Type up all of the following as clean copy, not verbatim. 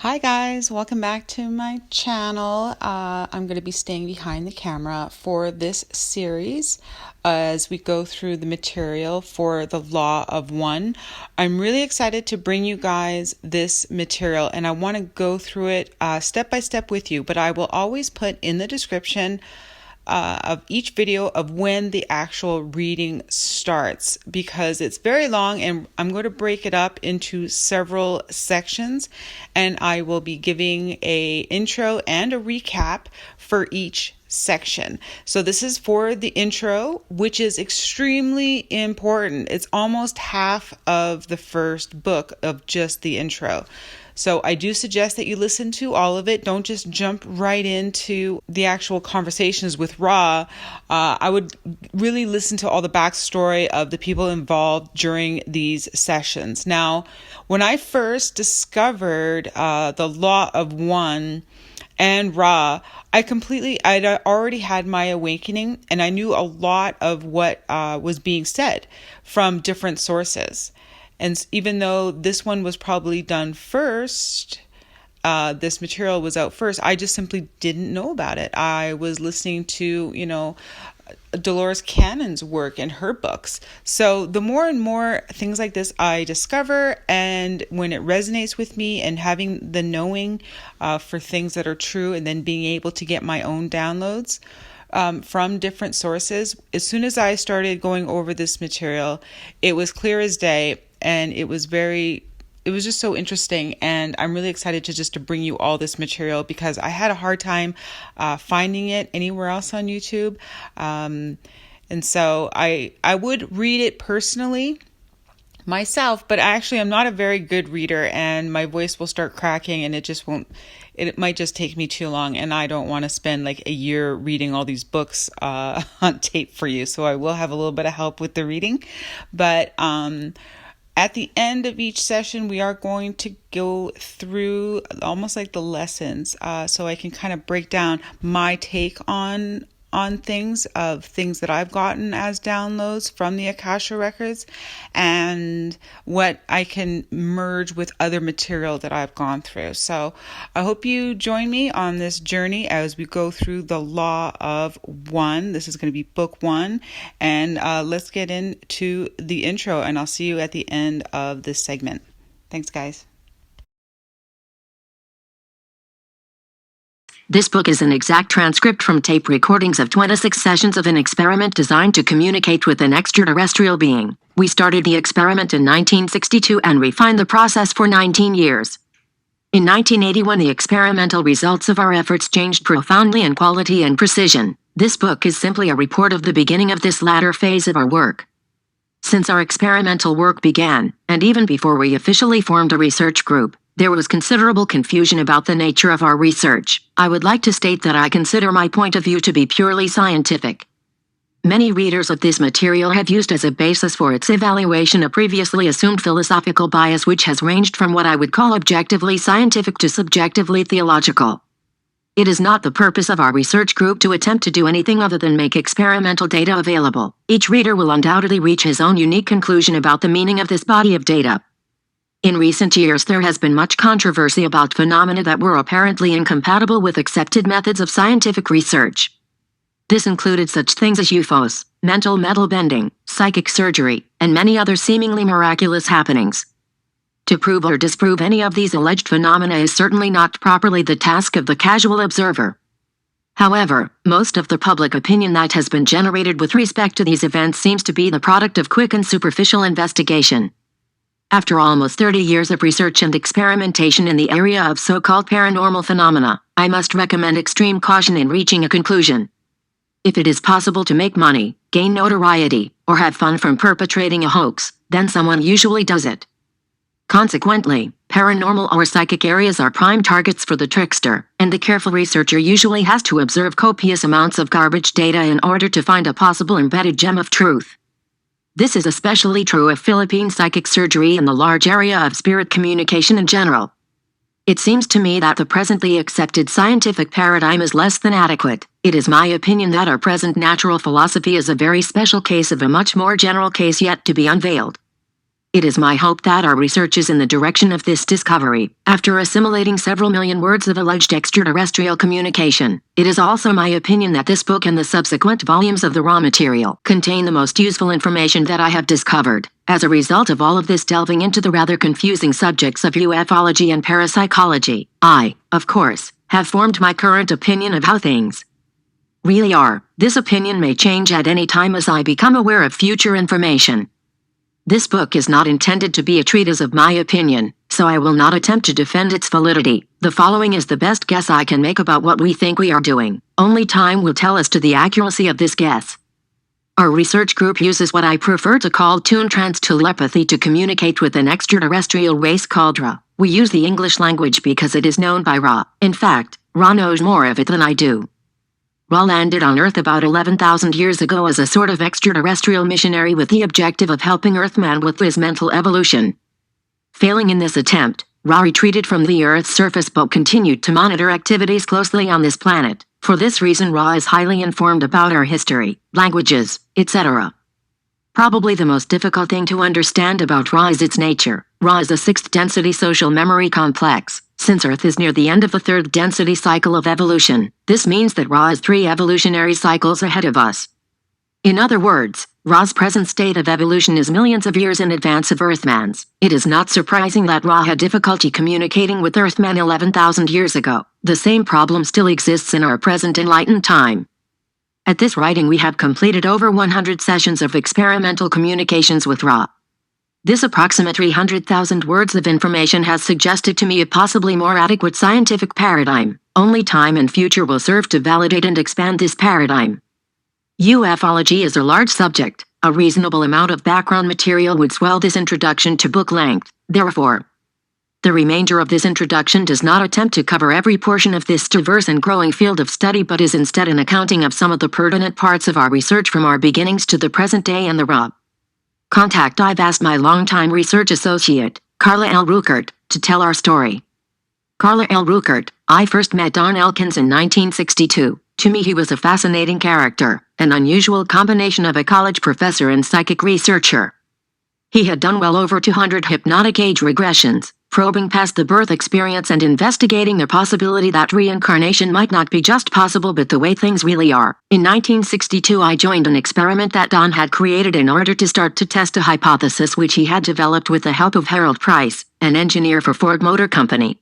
Hi guys, welcome back to my channel. I'm going to be staying behind the camera for this series as we go through the material for the Law of One. I'm really excited to bring you guys this material and I want to go through it step by step with you, but I will always put in the description of each video of when the actual reading starts because it's very long and I'm going to break it up into several sections and I will be giving a intro and a recap for each section. So this is for the intro, which is extremely important. It's almost half of the first book of just the intro. So I do suggest that you listen to all of it. Don't just jump right into the actual conversations with Ra. I would really listen to all the backstory of the people involved during these sessions. Now, when I first discovered the Law of One and Ra, I'd already had my awakening and I knew a lot of what was being said from different sources. And even though this one was probably done first, this material was out first, I just simply didn't know about it. I was listening to, Dolores Cannon's work and her books. So the more and more things like this I discover, and when it resonates with me and having the knowing for things that are true and then being able to get my own downloads from different sources, as soon as I started going over this material, it was clear as day. And it was just so interesting. And I'm really excited to bring you all this material because I had a hard time finding it anywhere else on YouTube. And so I would read it personally myself, but actually I'm not a very good reader and my voice will start cracking and it might just take me too long. And I don't want to spend like a year reading all these books on tape for you. So I will have a little bit of help with the reading, but, at the end of each session, we are going to go through almost like the lessons, so I can kind of break down my take on things that I've gotten as downloads from the Akasha records and what I can merge with other material that I've gone through. So I hope you join me on this journey as we go through the Law of One. This is going to be book one, and let's get into the intro, and I'll see you at the end of this segment. Thanks, guys. This book is an exact transcript from tape recordings of 26 sessions of an experiment designed to communicate with an extraterrestrial being. We started the experiment in 1962 and refined the process for 19 years. In 1981, the experimental results of our efforts changed profoundly in quality and precision. This book is simply a report of the beginning of this latter phase of our work. Since our experimental work began, and even before we officially formed a research group, there was considerable confusion about the nature of our research. I would like to state that I consider my point of view to be purely scientific. Many readers of this material have used as a basis for its evaluation a previously assumed philosophical bias which has ranged from what I would call objectively scientific to subjectively theological. It is not the purpose of our research group to attempt to do anything other than make experimental data available. Each reader will undoubtedly reach his own unique conclusion about the meaning of this body of data. In recent years, there has been much controversy about phenomena that were apparently incompatible with accepted methods of scientific research. This included such things as UFOs, mental metal bending, psychic surgery, and many other seemingly miraculous happenings. To prove or disprove any of these alleged phenomena is certainly not properly the task of the casual observer. However, most of the public opinion that has been generated with respect to these events seems to be the product of quick and superficial investigation. After almost 30 years of research and experimentation in the area of so-called paranormal phenomena, I must recommend extreme caution in reaching a conclusion. If it is possible to make money, gain notoriety, or have fun from perpetrating a hoax, then someone usually does it. Consequently, paranormal or psychic areas are prime targets for the trickster, and the careful researcher usually has to observe copious amounts of garbage data in order to find a possible embedded gem of truth. This is especially true of Philippine psychic surgery and the large area of spirit communication in general. It seems to me that the presently accepted scientific paradigm is less than adequate. It is my opinion that our present natural philosophy is a very special case of a much more general case yet to be unveiled. It is my hope that our research is in the direction of this discovery. After assimilating several million words of alleged extraterrestrial communication, it is also my opinion that this book and the subsequent volumes of the raw material contain the most useful information that I have discovered. As a result of all of this delving into the rather confusing subjects of ufology and parapsychology, I, of course, have formed my current opinion of how things really are. This opinion may change at any time as I become aware of future information. This book is not intended to be a treatise of my opinion, so I will not attempt to defend its validity. The following is the best guess I can make about what we think we are doing. Only time will tell as to the accuracy of this guess. Our research group uses what I prefer to call tune-trance telepathy to communicate with an extraterrestrial race called Ra. We use the English language because it is known by Ra. In fact, Ra knows more of it than I do. Ra landed on Earth about 11,000 years ago as a sort of extraterrestrial missionary with the objective of helping Earthman with his mental evolution. Failing in this attempt, Ra retreated from the Earth's surface but continued to monitor activities closely on this planet. For this reason, Ra is highly informed about our history, languages, etc. Probably the most difficult thing to understand about Ra is its nature. Ra is a sixth-density social memory complex. Since Earth is near the end of the third density cycle of evolution, this means that Ra is 3 evolutionary cycles ahead of us. In other words, Ra's present state of evolution is millions of years in advance of Earthman's. It is not surprising that Ra had difficulty communicating with Earthman 11,000 years ago. The same problem still exists in our present enlightened time. At this writing we have completed over 100 sessions of experimental communications with Ra. This approximate 300,000 words of information has suggested to me a possibly more adequate scientific paradigm. Only time and future will serve to validate and expand this paradigm. Ufology is a large subject. A reasonable amount of background material would swell this introduction to book length. Therefore, the remainder of this introduction does not attempt to cover every portion of this diverse and growing field of study but is instead an accounting of some of the pertinent parts of our research from our beginnings to the present day and the Ra. I've asked my longtime research associate, Carla L. Ruckert, to tell our story. Carla L. Ruckert, I first met Don Elkins in 1962. To me he was a fascinating character, an unusual combination of a college professor and psychic researcher. He had done well over 200 hypnotic age regressions, probing past the birth experience and investigating the possibility that reincarnation might not be just possible but the way things really are. In 1962 I joined an experiment that Don had created in order to start to test a hypothesis which he had developed with the help of Harold Price, an engineer for Ford Motor Company.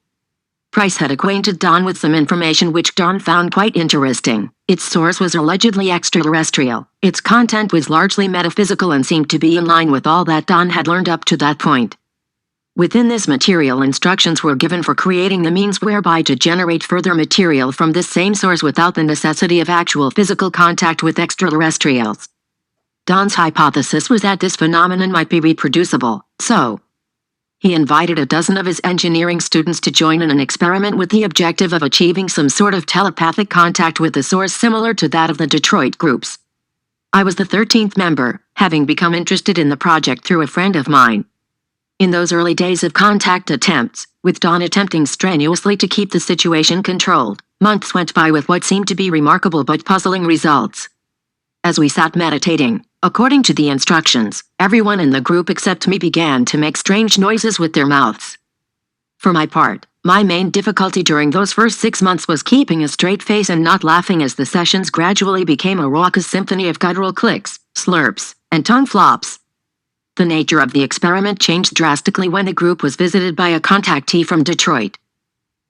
Price had acquainted Don with some information which Don found quite interesting. Its source was allegedly extraterrestrial. Its content was largely metaphysical and seemed to be in line with all that Don had learned up to that point. Within this material, instructions were given for creating the means whereby to generate further material from this same source without the necessity of actual physical contact with extraterrestrials. Don's hypothesis was that this phenomenon might be reproducible, so he invited a dozen of his engineering students to join in an experiment with the objective of achieving some sort of telepathic contact with a source similar to that of the Detroit groups. I was the 13th member, having become interested in the project through a friend of mine. In those early days of contact attempts, with Don attempting strenuously to keep the situation controlled, months went by with what seemed to be remarkable but puzzling results. As we sat meditating, according to the instructions, everyone in the group except me began to make strange noises with their mouths. For my part, my main difficulty during those first 6 months was keeping a straight face and not laughing as the sessions gradually became a raucous symphony of guttural clicks, slurps, and tongue flops. The nature of the experiment changed drastically when the group was visited by a contactee from Detroit.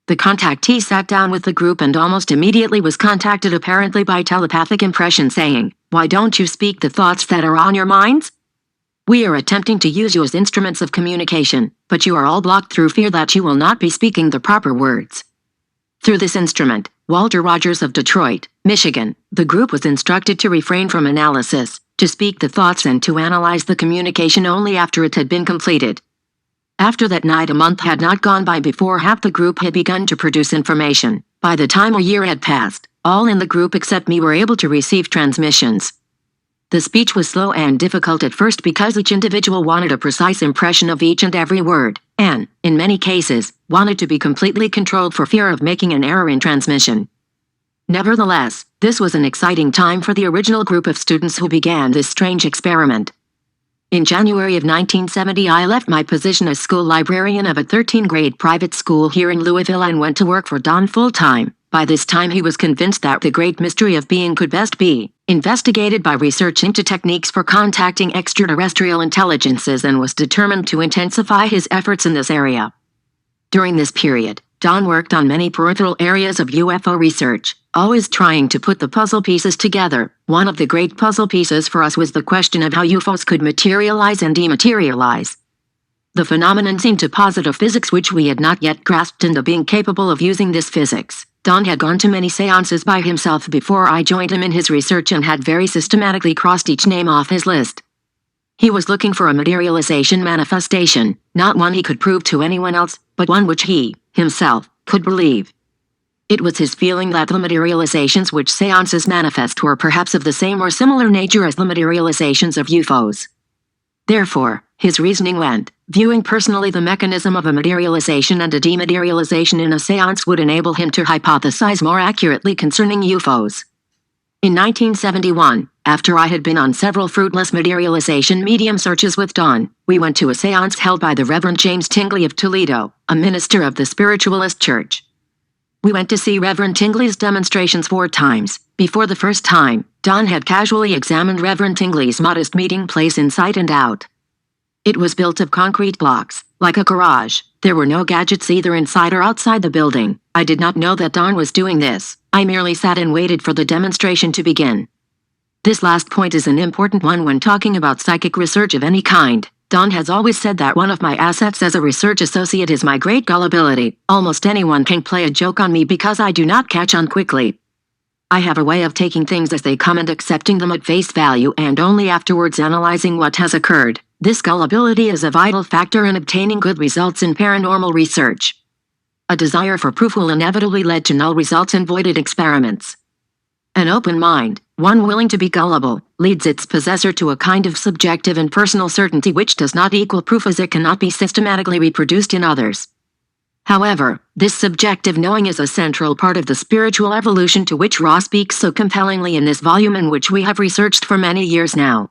The contactee sat down with the group and almost immediately was contacted apparently by telepathic impression saying, "Why don't you speak the thoughts that are on your minds? We are attempting to use you as instruments of communication, but you are all blocked through fear that you will not be speaking the proper words." Through this instrument, Walter Rogers of Detroit, Michigan, the group was instructed to refrain from analysis, to speak the thoughts and to analyze the communication only after it had been completed. After that night, a month had not gone by before half the group had begun to produce information. By the time a year had passed, all in the group except me were able to receive transmissions. The speech was slow and difficult at first because each individual wanted a precise impression of each and every word, and, in many cases, wanted to be completely controlled for fear of making an error in transmission. Nevertheless, this was an exciting time for the original group of students who began this strange experiment. In January of 1970, I left my position as school librarian of a 13th-grade private school here in Louisville and went to work for Don full-time. By this time he was convinced that the great mystery of being could best be investigated by research into techniques for contacting extraterrestrial intelligences and was determined to intensify his efforts in this area. During this period, Don worked on many peripheral areas of UFO research, always trying to put the puzzle pieces together. One of the great puzzle pieces for us was the question of how UFOs could materialize and dematerialize. The phenomenon seemed to posit a physics which we had not yet grasped, and of being capable of using this physics, Don had gone to many seances by himself before I joined him in his research and had very systematically crossed each name off his list. He was looking for a materialization manifestation, not one he could prove to anyone else, but one which he, himself, could believe. It was his feeling that the materializations which seances manifest were perhaps of the same or similar nature as the materializations of UFOs. Therefore, his reasoning went, viewing personally the mechanism of a materialization and a dematerialization in a seance would enable him to hypothesize more accurately concerning UFOs. In 1971, after I had been on several fruitless materialization medium searches with Don, we went to a seance held by the Reverend James Tingley of Toledo, a minister of the Spiritualist Church. We went to see Reverend Tingley's demonstrations 4 times. Before the first time, Don had casually examined Reverend Tingley's modest meeting place inside and out. It was built of concrete blocks, like a garage. There were no gadgets either inside or outside the building. I did not know that Don was doing this. I merely sat and waited for the demonstration to begin. This last point is an important one when talking about psychic research of any kind. Don has always said that one of my assets as a research associate is my great gullibility. Almost anyone can play a joke on me because I do not catch on quickly. I have a way of taking things as they come and accepting them at face value and only afterwards analyzing what has occurred. This gullibility is a vital factor in obtaining good results in paranormal research. A desire for proof will inevitably lead to null results and voided experiments. An open mind, one willing to be gullible, leads its possessor to a kind of subjective and personal certainty which does not equal proof as it cannot be systematically reproduced in others. However, this subjective knowing is a central part of the spiritual evolution to which Ra speaks so compellingly in this volume and which we have researched for many years now.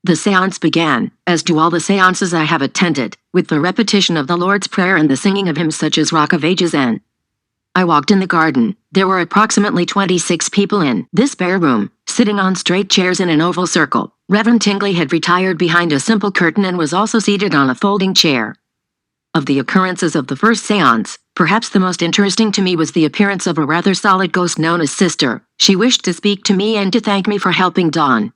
The seance began, as do all the seances I have attended, with the repetition of the Lord's Prayer and the singing of hymns such as Rock of Ages and I walked in the garden. There were approximately 26 people in this bare room, sitting on straight chairs in an oval circle. Reverend Tingley had retired behind a simple curtain and was also seated on a folding chair. Of the occurrences of the first seance, perhaps the most interesting to me was the appearance of a rather solid ghost known as Sister. She wished to speak to me and to thank me for helping Don.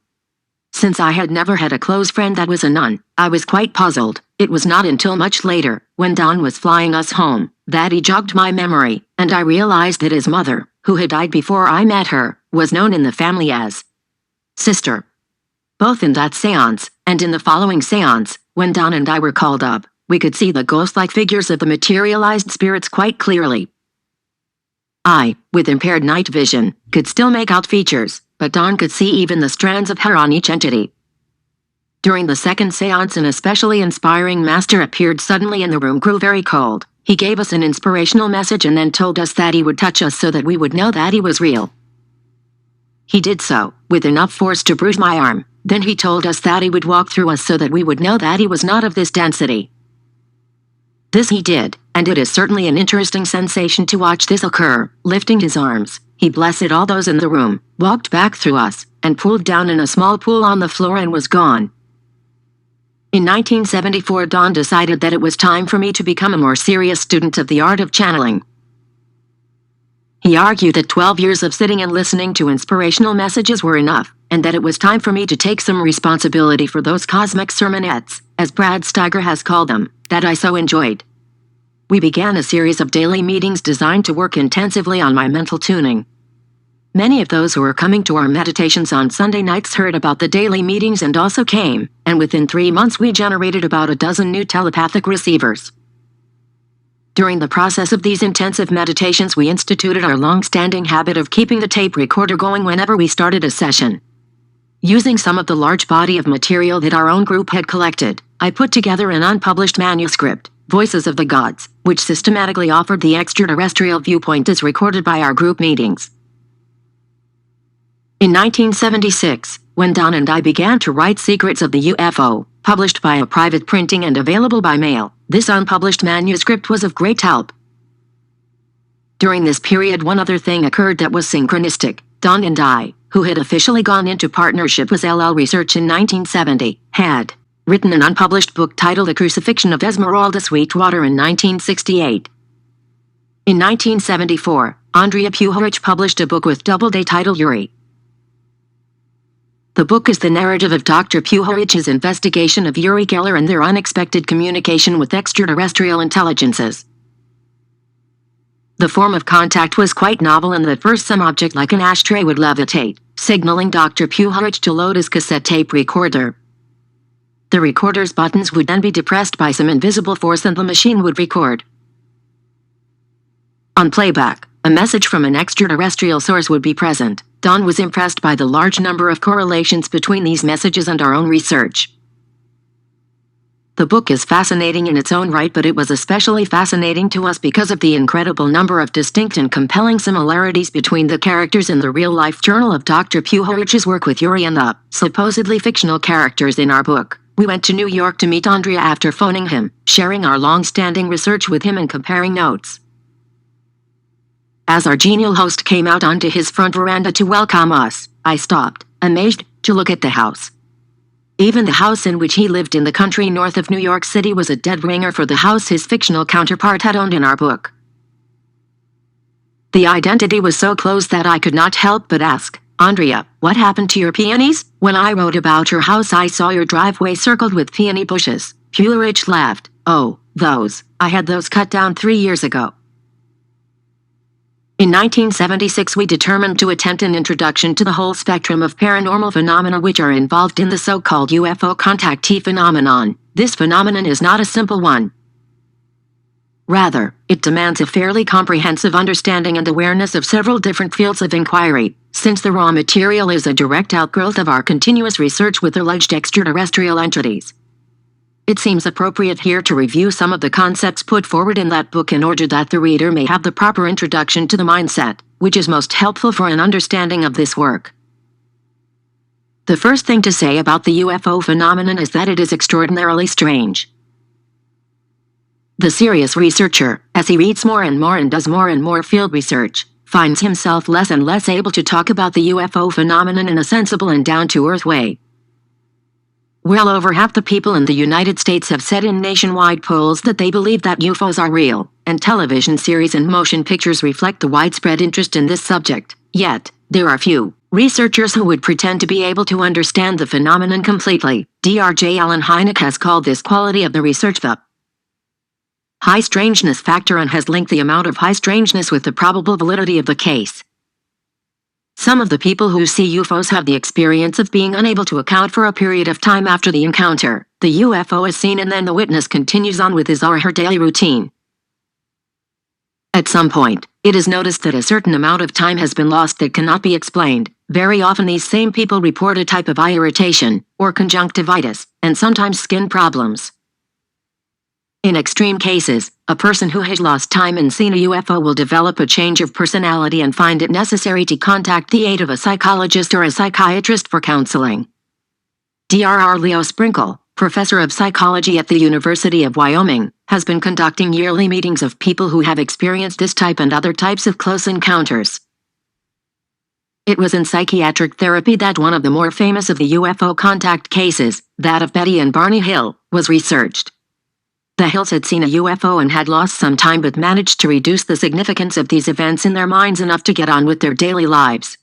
Since I had never had a close friend that was a nun, I was quite puzzled. It was not until much later, when Don was flying us home, that he jogged my memory, and I realized that his mother, who had died before I met her, was known in the family as Sister. Both in that seance, and in the following seance, when Don and I were called up, we could see the ghost-like figures of the materialized spirits quite clearly. I, with impaired night vision, could still make out features, but Don could see even the strands of hair on each entity. During the second seance, an especially inspiring master appeared suddenly and the room grew very cold. He gave us an inspirational message and then told us that he would touch us so that we would know that he was real. He did so, with enough force to bruise my arm. Then he told us that he would walk through us so that we would know that he was not of this density. This he did, and it is certainly an interesting sensation to watch this occur. Lifting his arms, he blessed all those in the room, walked back through us, and pulled down in a small pool on the floor and was gone. In 1974, Don decided that it was time for me to become a more serious student of the art of channeling. He argued that 12 years of sitting and listening to inspirational messages were enough, and that it was time for me to take some responsibility for those cosmic sermonettes, as Brad Steiger has called them, that I so enjoyed. We began a series of daily meetings designed to work intensively on my mental tuning. Many of those who were coming to our meditations on Sunday nights heard about the daily meetings and also came, and within 3 months we generated about a dozen new telepathic receivers. During the process of these intensive meditations, we instituted our long-standing habit of keeping the tape recorder going whenever we started a session. Using some of the large body of material that our own group had collected, I put together an unpublished manuscript, Voices of the Gods, which systematically offered the extraterrestrial viewpoint as recorded by our group meetings. In 1976, when Don and I began to write Secrets of the UFO, published by a private printing and available by mail. This unpublished manuscript was of great help. During this period, one other thing occurred that was synchronistic. Don and I, who had officially gone into partnership with LL Research in 1970, had written an unpublished book titled The Crucifixion of Esmeralda Sweetwater in 1968. In 1974, Andrea Puharich published a book with Doubleday titled Yuri. The book is the narrative of Dr. Puharich's investigation of Uri Geller and their unexpected communication with extraterrestrial intelligences. The form of contact was quite novel in that first some object like an ashtray would levitate, signaling Dr. Puharich to load his cassette tape recorder. The recorder's buttons would then be depressed by some invisible force and the machine would record. On playback, a message from an extraterrestrial source would be present. Don was impressed by the large number of correlations between these messages and our own research. The book is fascinating in its own right, but it was especially fascinating to us because of the incredible number of distinct and compelling similarities between the characters in the real-life journal of Dr. Puharich's work with Uri and the supposedly fictional characters in our book. We went to New York to meet Andrea after phoning him, sharing our long-standing research with him and comparing notes. As our genial host came out onto his front veranda to welcome us, I stopped, amazed, to look at the house. Even the house in which he lived in the country north of New York City was a dead ringer for the house his fictional counterpart had owned in our book. The identity was so close that I could not help but ask, Andrea, what happened to your peonies? When I wrote about your house, I saw your driveway circled with peony bushes. Puharich laughed. Oh, those. I had those cut down 3 years ago. In 1976, we determined to attempt an introduction to the whole spectrum of paranormal phenomena which are involved in the so-called UFO contactee phenomenon. This phenomenon is not a simple one. Rather, it demands a fairly comprehensive understanding and awareness of several different fields of inquiry, since the raw material is a direct outgrowth of our continuous research with alleged extraterrestrial entities. It seems appropriate here to review some of the concepts put forward in that book in order that the reader may have the proper introduction to the mindset, which is most helpful for an understanding of this work. The first thing to say about the UFO phenomenon is that it is extraordinarily strange. The serious researcher, as he reads more and more and does more and more field research, finds himself less and less able to talk about the UFO phenomenon in a sensible and down-to-earth way. Well over half the people in the United States have said in nationwide polls that they believe that UFOs are real, and television series and motion pictures reflect the widespread interest in this subject. Yet, there are few researchers who would pretend to be able to understand the phenomenon completely. Dr. Allen Hynek has called this quality of the research the high strangeness factor and has linked the amount of high strangeness with the probable validity of the case. Some of the people who see UFOs have the experience of being unable to account for a period of time after the encounter. The UFO is seen and then the witness continues on with his or her daily routine. At some point, it is noticed that a certain amount of time has been lost that cannot be explained. Very often these same people report a type of eye irritation, or conjunctivitis, and sometimes skin problems. In extreme cases, a person who has lost time and seen a UFO will develop a change of personality and find it necessary to contact the aid of a psychologist or a psychiatrist for counseling. Dr. Leo Sprinkle, professor of psychology at the University of Wyoming, has been conducting yearly meetings of people who have experienced this type and other types of close encounters. It was in psychiatric therapy that one of the more famous of the UFO contact cases, that of Betty and Barney Hill, was researched. The Hills had seen a UFO and had lost some time but managed to reduce the significance of these events in their minds enough to get on with their daily lives.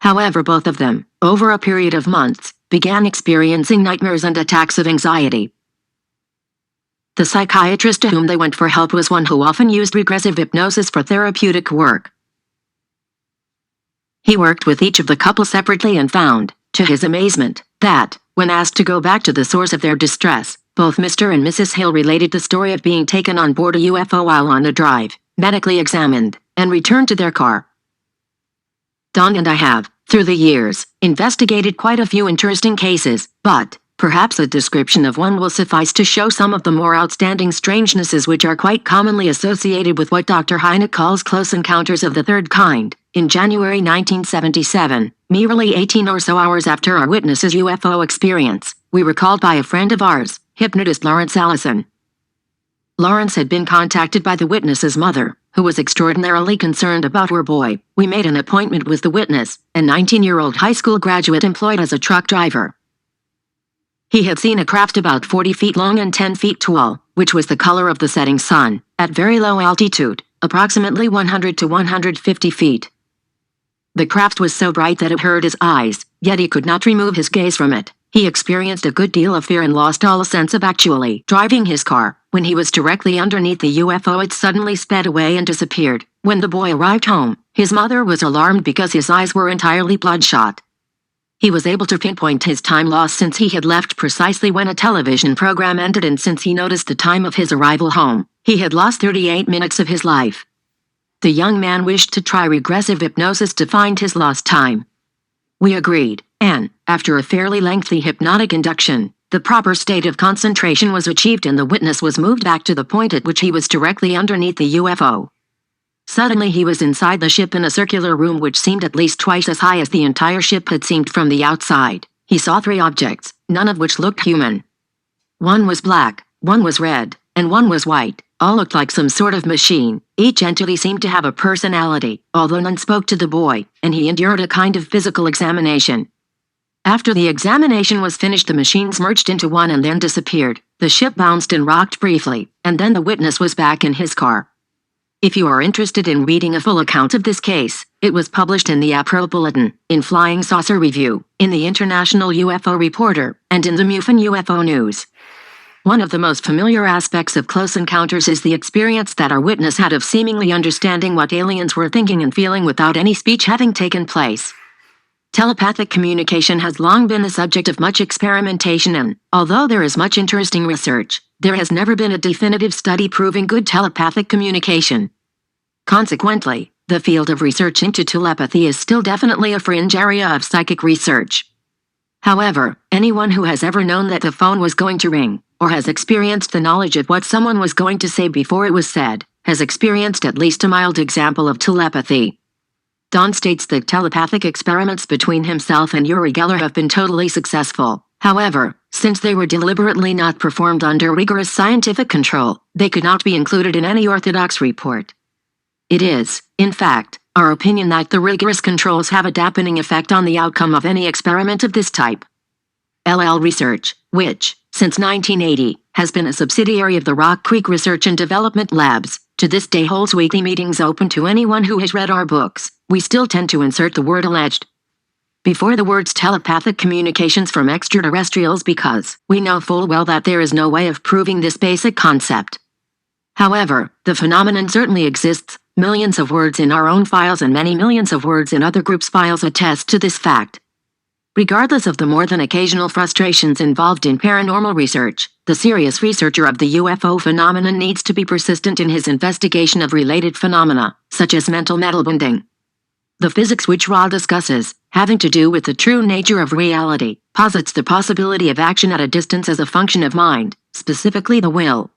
However, both of them, over a period of months, began experiencing nightmares and attacks of anxiety. The psychiatrist to whom they went for help was one who often used regressive hypnosis for therapeutic work. He worked with each of the couple separately and found, to his amazement, that, when asked to go back to the source of their distress, both Mr. and Mrs. Hill related the story of being taken on board a UFO while on a drive, medically examined, and returned to their car. Don and I have, through the years, investigated quite a few interesting cases, but perhaps a description of one will suffice to show some of the more outstanding strangenesses which are quite commonly associated with what Dr. Hynek calls close encounters of the third kind. In January 1977, merely 18 or so hours after our witness's UFO experience, We were called by a friend of ours, hypnotist Lawrence Allison. Lawrence had been contacted by the witness's mother, who was extraordinarily concerned about her boy. We made an appointment with the witness, a 19-year-old high school graduate employed as a truck driver. He had seen a craft about 40 feet long and 10 feet tall, which was the color of the setting sun, at very low altitude, approximately 100 to 150 feet. The craft was so bright that it hurt his eyes, yet he could not remove his gaze from it. He experienced a good deal of fear and lost all sense of actually driving his car. When he was directly underneath the UFO, it suddenly sped away and disappeared. When the boy arrived home, his mother was alarmed because his eyes were entirely bloodshot. He was able to pinpoint his time lost since he had left precisely when a television program ended, and since he noticed the time of his arrival home, he had lost 38 minutes of his life. The young man wished to try regressive hypnosis to find his lost time. We agreed, and, after a fairly lengthy hypnotic induction, the proper state of concentration was achieved and the witness was moved back to the point at which he was directly underneath the UFO. Suddenly he was inside the ship in a circular room which seemed at least twice as high as the entire ship had seemed from the outside. He saw 3 objects, none of which looked human. One was black, one was red, and one was white. All looked like some sort of machine. Each entity seemed to have a personality, although none spoke to the boy, and he endured a kind of physical examination. After the examination was finished, the machines merged into one and then disappeared. The ship bounced and rocked briefly, and then the witness was back in his car. If you are interested in reading a full account of this case, it was published in the APRO Bulletin, in Flying Saucer Review, in the International UFO Reporter, and in the MUFON UFO News. One of the most familiar aspects of close encounters is the experience that our witness had of seemingly understanding what aliens were thinking and feeling without any speech having taken place. Telepathic communication has long been the subject of much experimentation, and, although there is much interesting research, there has never been a definitive study proving good telepathic communication. Consequently, the field of research into telepathy is still definitely a fringe area of psychic research. However, anyone who has ever known that the phone was going to ring, or has experienced the knowledge of what someone was going to say before it was said, has experienced at least a mild example of telepathy. Don states that telepathic experiments between himself and Uri Geller have been totally successful. However, since they were deliberately not performed under rigorous scientific control, they could not be included in any orthodox report. It is, in fact, our opinion that the rigorous controls have a dampening effect on the outcome of any experiment of this type. LL Research, which, since 1980, has been a subsidiary of the Rock Creek Research and Development Labs, to this day holds weekly meetings open to anyone who has read our books. We still tend to insert the word alleged before the words telepathic communications from extraterrestrials because we know full well that there is no way of proving this basic concept. However, the phenomenon certainly exists. Millions of words in our own files and many millions of words in other groups' files attest to this fact. Regardless of the more than occasional frustrations involved in paranormal research, the serious researcher of the UFO phenomenon needs to be persistent in his investigation of related phenomena, such as mental metal bending. The physics which Ra discusses, having to do with the true nature of reality, posits the possibility of action at a distance as a function of mind, specifically the will.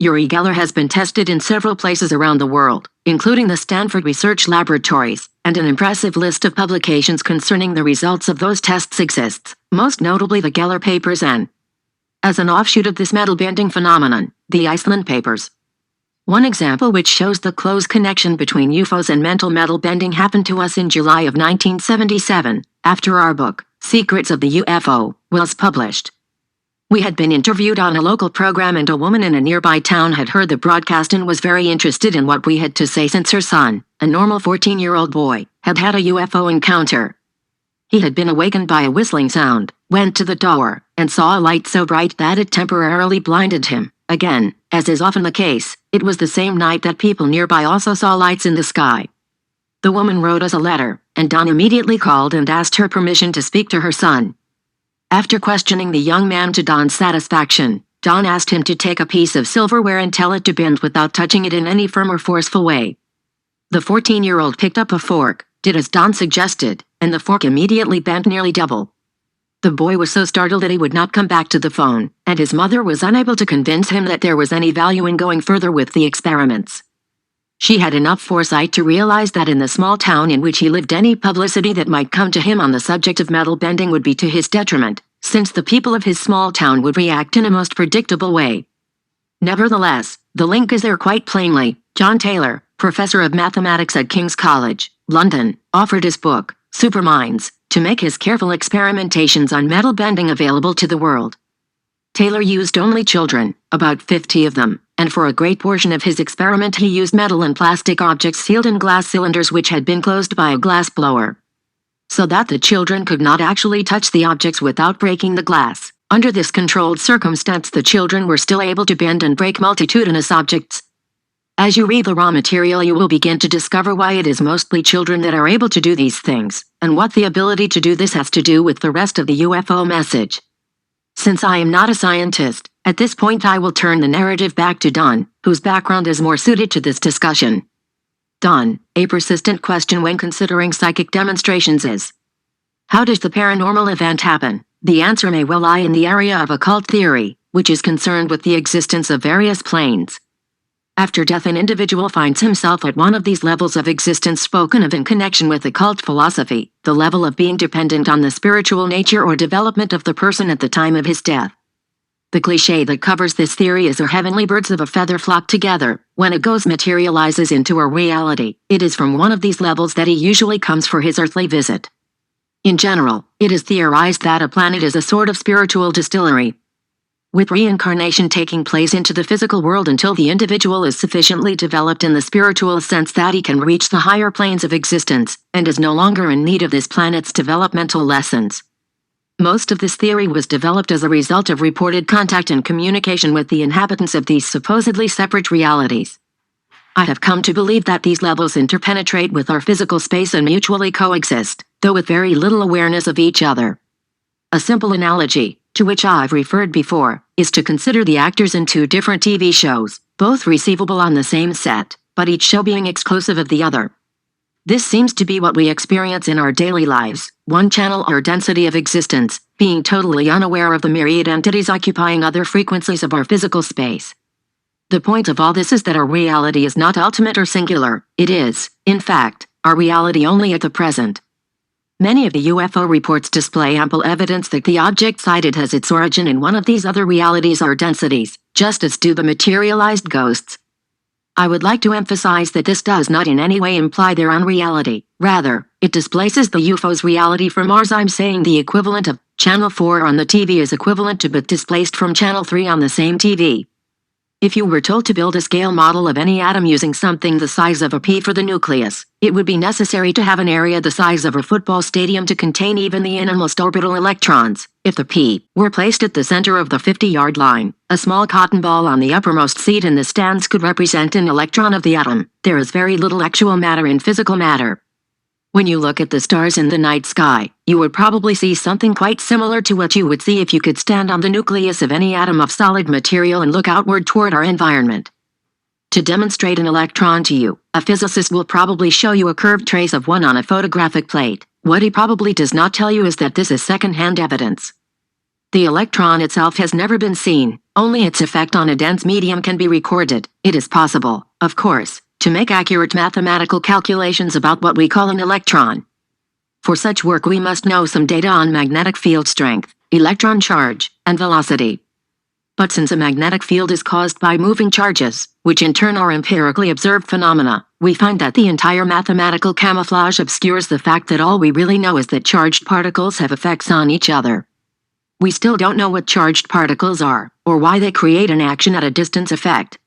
Uri Geller has been tested in several places around the world, including the Stanford Research Laboratories, and an impressive list of publications concerning the results of those tests exists, most notably the Geller Papers and, as an offshoot of this metal bending phenomenon, the Iceland Papers. One example which shows the close connection between UFOs and mental metal bending happened to us in July of 1977, after our book, Secrets of the UFO, was published. We had been interviewed on a local program and a woman in a nearby town had heard the broadcast and was very interested in what we had to say since her son, a normal 14-year-old boy, had had a UFO encounter. He had been awakened by a whistling sound, went to the door, and saw a light so bright that it temporarily blinded him. Again, as is often the case, it was the same night that people nearby also saw lights in the sky. The woman wrote us a letter, and Don immediately called and asked her permission to speak to her son. After questioning the young man to Don's satisfaction, Don asked him to take a piece of silverware and tell it to bend without touching it in any firm or forceful way. The 14-year-old picked up a fork, did as Don suggested, and the fork immediately bent nearly double. The boy was so startled that he would not come back to the phone, and his mother was unable to convince him that there was any value in going further with the experiments. She had enough foresight to realize that in the small town in which he lived any publicity that might come to him on the subject of metal bending would be to his detriment, since the people of his small town would react in a most predictable way. Nevertheless, the link is there quite plainly. John Taylor, professor of mathematics at King's College, London, offered his book, Superminds, to make his careful experimentations on metal bending available to the world. Taylor used only children, about 50 of them, and for a great portion of his experiment he used metal and plastic objects sealed in glass cylinders which had been closed by a glass blower, so that the children could not actually touch the objects without breaking the glass. Under this controlled circumstance the children were still able to bend and break multitudinous objects. As you read the raw material you will begin to discover why it is mostly children that are able to do these things, and what the ability to do this has to do with the rest of the UFO message. Since I am not a scientist, at this point I will turn the narrative back to Don, whose background is more suited to this discussion. Don, a persistent question when considering psychic demonstrations is: how does the paranormal event happen? The answer may well lie in the area of occult theory, which is concerned with the existence of various planes. After death, an individual finds himself at one of these levels of existence spoken of in connection with occult philosophy, the level of being dependent on the spiritual nature or development of the person at the time of his death. The cliché that covers this theory is: our heavenly birds of a feather flock together. When a ghost materializes into our reality, it is from one of these levels that he usually comes for his earthly visit. In general, it is theorized that a planet is a sort of spiritual distillery, with reincarnation taking place into the physical world until the individual is sufficiently developed in the spiritual sense that he can reach the higher planes of existence, and is no longer in need of this planet's developmental lessons. Most of this theory was developed as a result of reported contact and communication with the inhabitants of these supposedly separate realities. I have come to believe that these levels interpenetrate with our physical space and mutually coexist, though with very little awareness of each other. A simple analogy, to which I've referred before, is to consider the actors in two different TV shows, both receivable on the same set, but each show being exclusive of the other. This seems to be what we experience in our daily lives, one channel or density of existence, being totally unaware of the myriad entities occupying other frequencies of our physical space. The point of all this is that our reality is not ultimate or singular. It is, in fact, our reality only at the present. Many of the UFO reports display ample evidence that the object sighted has its origin in one of these other realities or densities, just as do the materialized ghosts. I would like to emphasize that this does not in any way imply their unreality. Rather, it displaces the UFO's reality from ours. I'm saying the equivalent of Channel 4 on the TV is equivalent to but displaced from Channel 3 on the same TV. If you were told to build a scale model of any atom using something the size of a pea for the nucleus, it would be necessary to have an area the size of a football stadium to contain even the innermost orbital electrons. If the pea were placed at the center of the 50-yard line, a small cotton ball on the uppermost seat in the stands could represent an electron of the atom. There is very little actual matter in physical matter. When you look at the stars in the night sky, you would probably see something quite similar to what you would see if you could stand on the nucleus of any atom of solid material and look outward toward our environment. To demonstrate an electron to you, a physicist will probably show you a curved trace of one on a photographic plate. What he probably does not tell you is that this is second-hand evidence. The electron itself has never been seen, only its effect on a dense medium can be recorded. It is possible, of course, to make accurate mathematical calculations about what we call an electron. For such work we must know some data on magnetic field strength, electron charge, and velocity. But since a magnetic field is caused by moving charges, which in turn are empirically observed phenomena, we find that the entire mathematical camouflage obscures the fact that all we really know is that charged particles have effects on each other. We still don't know what charged particles are, or why they create an action at a distance effect.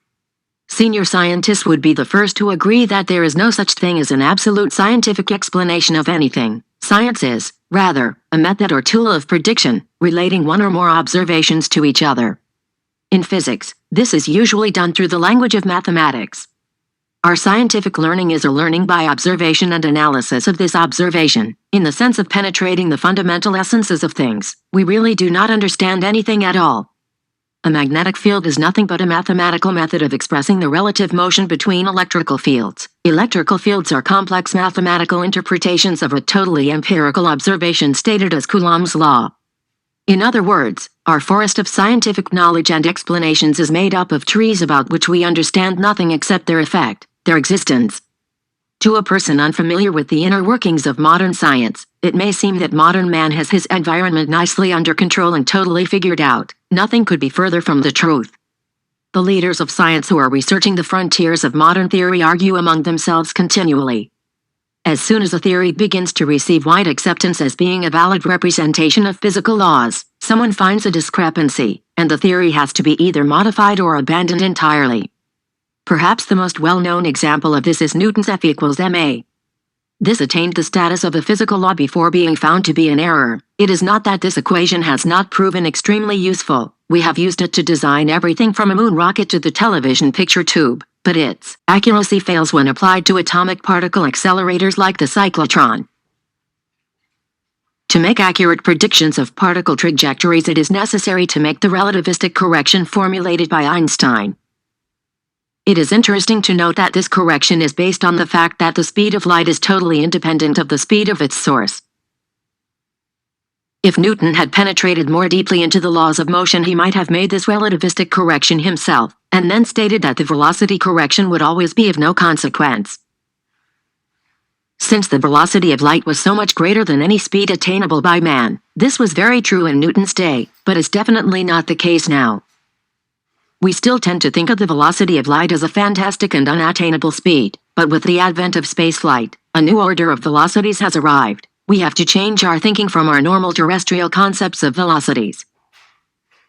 Senior scientists would be the first to agree that there is no such thing as an absolute scientific explanation of anything. Science is, rather, a method or tool of prediction, relating one or more observations to each other. In physics, this is usually done through the language of mathematics. Our scientific learning is a learning by observation and analysis of this observation. In the sense of penetrating the fundamental essences of things, we really do not understand anything at all. A magnetic field is nothing but a mathematical method of expressing the relative motion between electrical fields. Electrical fields are complex mathematical interpretations of a totally empirical observation stated as Coulomb's law. In other words, our forest of scientific knowledge and explanations is made up of trees about which we understand nothing except their effect, their existence. To a person unfamiliar with the inner workings of modern science, It may seem that modern man has his environment nicely under control and totally figured out. Nothing could be further from the truth. The leaders of science who are researching the frontiers of modern theory argue among themselves continually. As soon as a theory begins to receive wide acceptance as being a valid representation of physical laws, someone finds a discrepancy, and the theory has to be either modified or abandoned entirely. Perhaps the most well-known example of this is Newton's F equals ma. This attained the status of a physical law before being found to be an error. It is not that this equation has not proven extremely useful. We have used it to design everything from a moon rocket to the television picture tube, but its accuracy fails when applied to atomic particle accelerators like the cyclotron. To make accurate predictions of particle trajectories, it is necessary to make the relativistic correction formulated by Einstein. It is interesting to note that this correction is based on the fact that the speed of light is totally independent of the speed of its source. If Newton had penetrated more deeply into the laws of motion, he might have made this relativistic correction himself, and then stated that the velocity correction would always be of no consequence. Since the velocity of light was so much greater than any speed attainable by man, this was very true in Newton's day, but is definitely not the case now. We still tend to think of the velocity of light as a fantastic and unattainable speed, but with the advent of spaceflight, a new order of velocities has arrived. We have to change our thinking from our normal terrestrial concepts of velocities.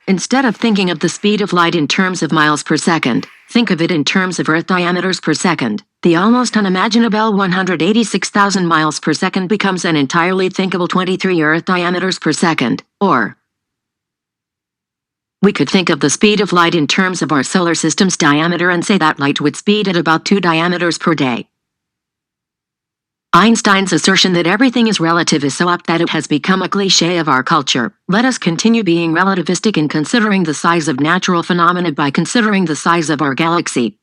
Instead of thinking of the speed of light in terms of miles per second, think of it in terms of Earth diameters per second. The almost unimaginable 186,000 miles per second becomes an entirely thinkable 23 Earth diameters per second, or we could think of the speed of light in terms of our solar system's diameter and say that light would speed at about 2 diameters per day. Einstein's assertion that everything is relative is so apt that it has become a cliché of our culture. Let us continue being relativistic in considering the size of natural phenomena by considering the size of our galaxy.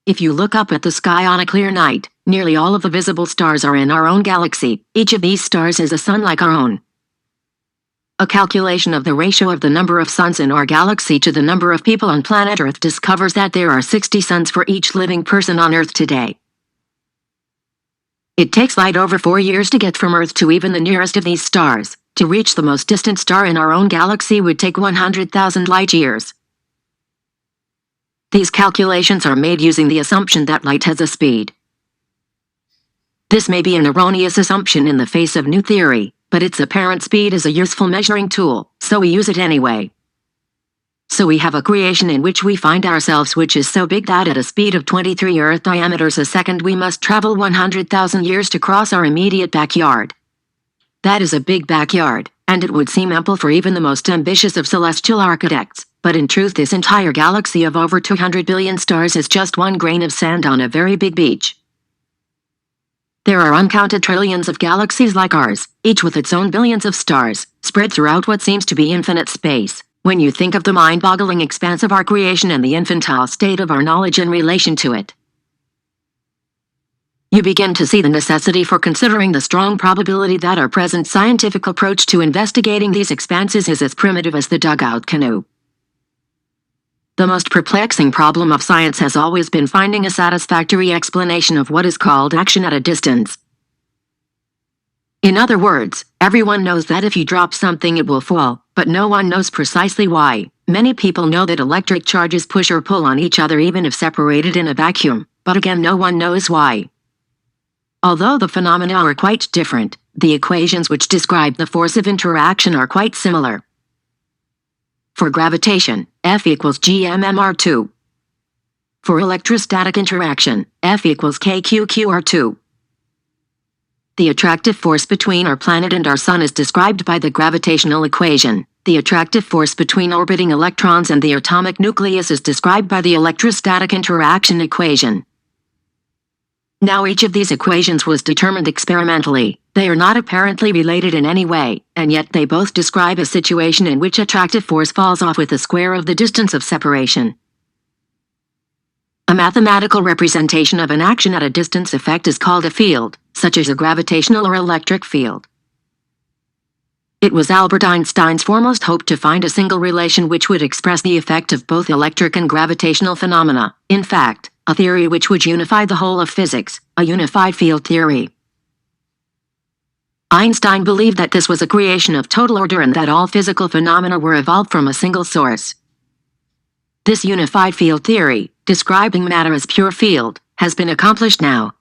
If you look up at the sky on a clear night, nearly all of the visible stars are in our own galaxy. Each of these stars is a sun like our own. A calculation of the ratio of the number of suns in our galaxy to the number of people on planet Earth discovers that there are 60 suns for each living person on Earth today. It takes light over 4 years to get from Earth to even the nearest of these stars. To reach the most distant star in our own galaxy would take 100,000 light years. These calculations are made using the assumption that light has a speed. This may be an erroneous assumption in the face of new theory, but its apparent speed is a useful measuring tool, so we use it anyway. So we have a creation in which we find ourselves which is so big that at a speed of 23 Earth diameters a second we must travel 100,000 years to cross our immediate backyard. That is a big backyard, and it would seem ample for even the most ambitious of celestial architects, but in truth this entire galaxy of over 200 billion stars is just one grain of sand on a very big beach. There are uncounted trillions of galaxies like ours, each with its own billions of stars, spread throughout what seems to be infinite space. When you think of the mind-boggling expanse of our creation and the infantile state of our knowledge in relation to it, you begin to see the necessity for considering the strong probability that our present scientific approach to investigating these expanses is as primitive as the dugout canoe. The most perplexing problem of science has always been finding a satisfactory explanation of what is called action at a distance. In other words, everyone knows that if you drop something it will fall, but no one knows precisely why. Many people know that electric charges push or pull on each other even if separated in a vacuum, but again no one knows why. Although the phenomena are quite different, the equations which describe the force of interaction are quite similar. For gravitation, F equals gmmr2. For electrostatic interaction, F equals kqqr2. The attractive force between our planet and our sun is described by the gravitational equation. The attractive force between orbiting electrons and the atomic nucleus is described by the electrostatic interaction equation. Now each of these equations was determined experimentally. They are not apparently related in any way, and yet they both describe a situation in which attractive force falls off with the square of the distance of separation. A mathematical representation of an action at a distance effect is called a field, such as a gravitational or electric field. It was Albert Einstein's foremost hope to find a single relation which would express the effect of both electric and gravitational phenomena. In fact, a theory which would unify the whole of physics, a unified field theory. Einstein believed that this was a creation of total order and that all physical phenomena were evolved from a single source. This unified field theory, describing matter as pure field, has been accomplished now.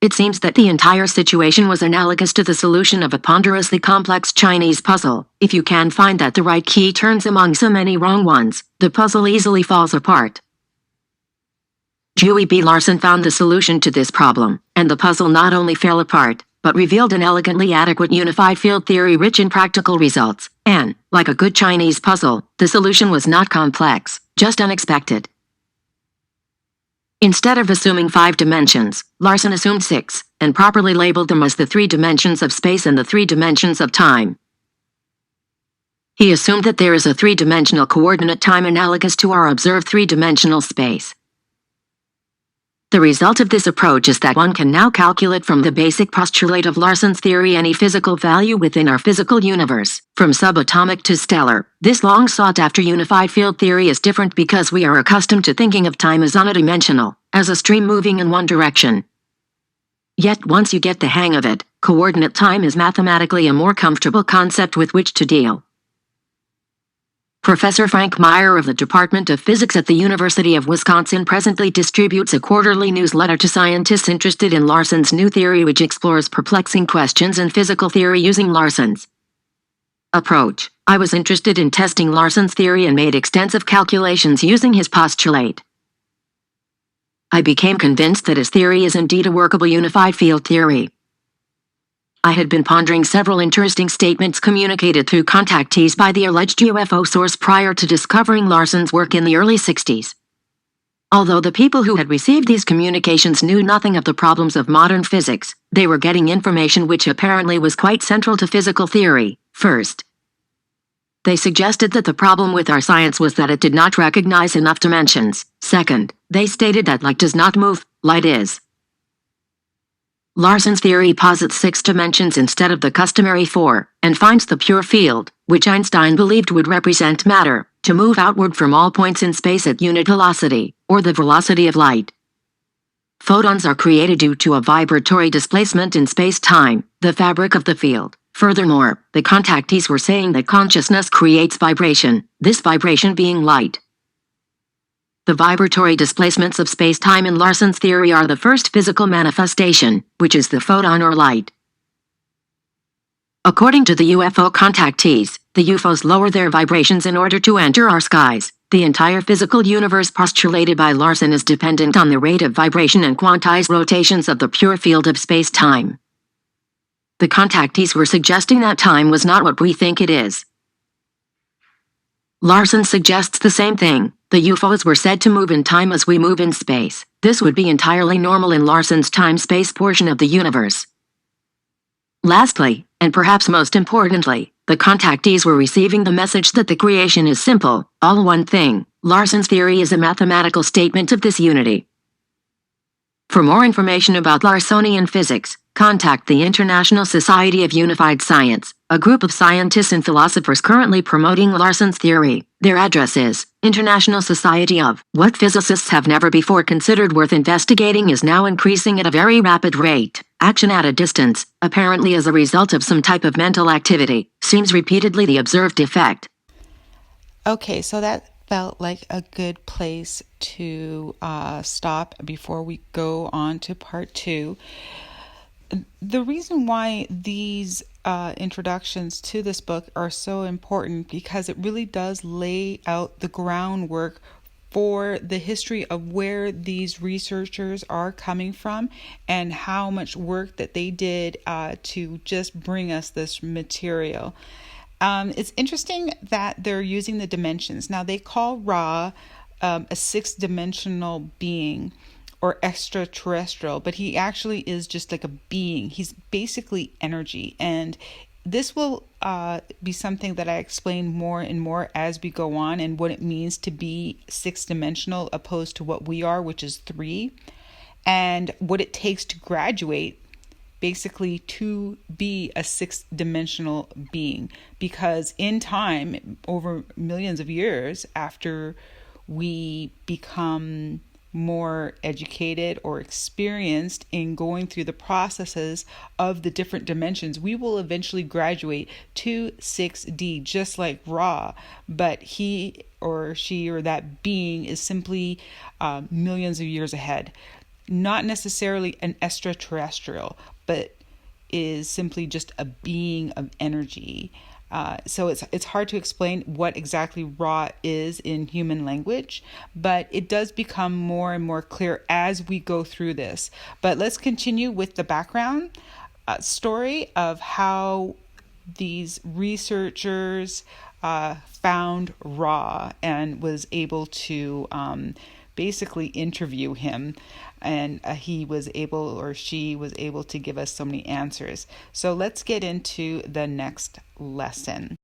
It seems that the entire situation was analogous to the solution of a ponderously complex Chinese puzzle. If you can find that the right key turns among so many wrong ones, the puzzle easily falls apart. Dewey B. Larson found the solution to this problem, and the puzzle not only fell apart, but revealed an elegantly adequate unified field theory rich in practical results. And, like a good Chinese puzzle, the solution was not complex, just unexpected. Instead of assuming 5 dimensions, Larson assumed 6, and properly labeled them as the 3 dimensions of space and the 3 dimensions of time. He assumed that there is a 3-dimensional coordinate time analogous to our observed 3-dimensional space. The result of this approach is that one can now calculate from the basic postulate of Larson's theory any physical value within our physical universe, from subatomic to stellar. This long sought-after unified field theory is different because we are accustomed to thinking of time as unidimensional, as a stream moving in one direction. Yet once you get the hang of it, coordinate time is mathematically a more comfortable concept with which to deal. Professor Frank Meyer of the Department of Physics at the University of Wisconsin presently distributes a quarterly newsletter to scientists interested in Larson's new theory, which explores perplexing questions in physical theory using Larson's approach. I was interested in testing Larson's theory and made extensive calculations using his postulate. I became convinced that his theory is indeed a workable unified field theory. I had been pondering several interesting statements communicated through contactees by the alleged UFO source prior to discovering Larson's work in the early 60s. Although the people who had received these communications knew nothing of the problems of modern physics, they were getting information which apparently was quite central to physical theory. First, they suggested that the problem with our science was that it did not recognize enough dimensions. Second, they stated that light does not move, light is. Larson's theory posits 6 dimensions instead of the customary 4, and finds the pure field, which Einstein believed would represent matter, to move outward from all points in space at unit velocity, or the velocity of light. Photons are created due to a vibratory displacement in space-time, the fabric of the field. Furthermore, the contactees were saying that consciousness creates vibration, this vibration being light. The vibratory displacements of space-time in Larson's theory are the first physical manifestation, which is the photon or light. According to the UFO contactees, the UFOs lower their vibrations in order to enter our skies. The entire physical universe postulated by Larson is dependent on the rate of vibration and quantized rotations of the pure field of space-time. The contactees were suggesting that time was not what we think it is. Larson suggests the same thing. The UFOs were said to move in time as we move in space. This would be entirely normal in Larson's time-space portion of the universe. Lastly, and perhaps most importantly, the contactees were receiving the message that the creation is simple, all one thing. Larson's theory is a mathematical statement of this unity. For more information about Larsonian physics, contact the International Society of Unified Science, a group of scientists and philosophers currently promoting Larson's theory. Their address is International Society of. What physicists have never before considered worth investigating is now increasing at a very rapid rate. Action at a distance, apparently as a result of some type of mental activity, seems repeatedly the observed effect. Okay, so that felt like a good place to stop before we go on to part 2. The reason why these introductions to this book are so important because it really does lay out the groundwork for the history of where these researchers are coming from and how much work that they did to just bring us this material. It's interesting that they're using the dimensions. Now, they call Ra a 6-dimensional being or extraterrestrial, but he actually is just like a being. He's basically energy. And this will be something that I explain more and more as we go on and what it means to be 6-dimensional opposed to what we are, which is 3, and what it takes to graduate basically to be a 6-dimensional being. Because in time, over millions of years after we become more educated or experienced in going through the processes of the different dimensions, we will eventually graduate to 6D, just like Ra. But he or she or that being is simply millions of years ahead. Not necessarily an extraterrestrial, but is simply just a being of energy. So it's hard to explain what exactly Ra is in human language, but it does become more and more clear as we go through this. But let's continue with the background story of how these researchers found Ra and was able to basically interview him, and he was able, or she was able, to give us so many answers. So let's get into the next lesson.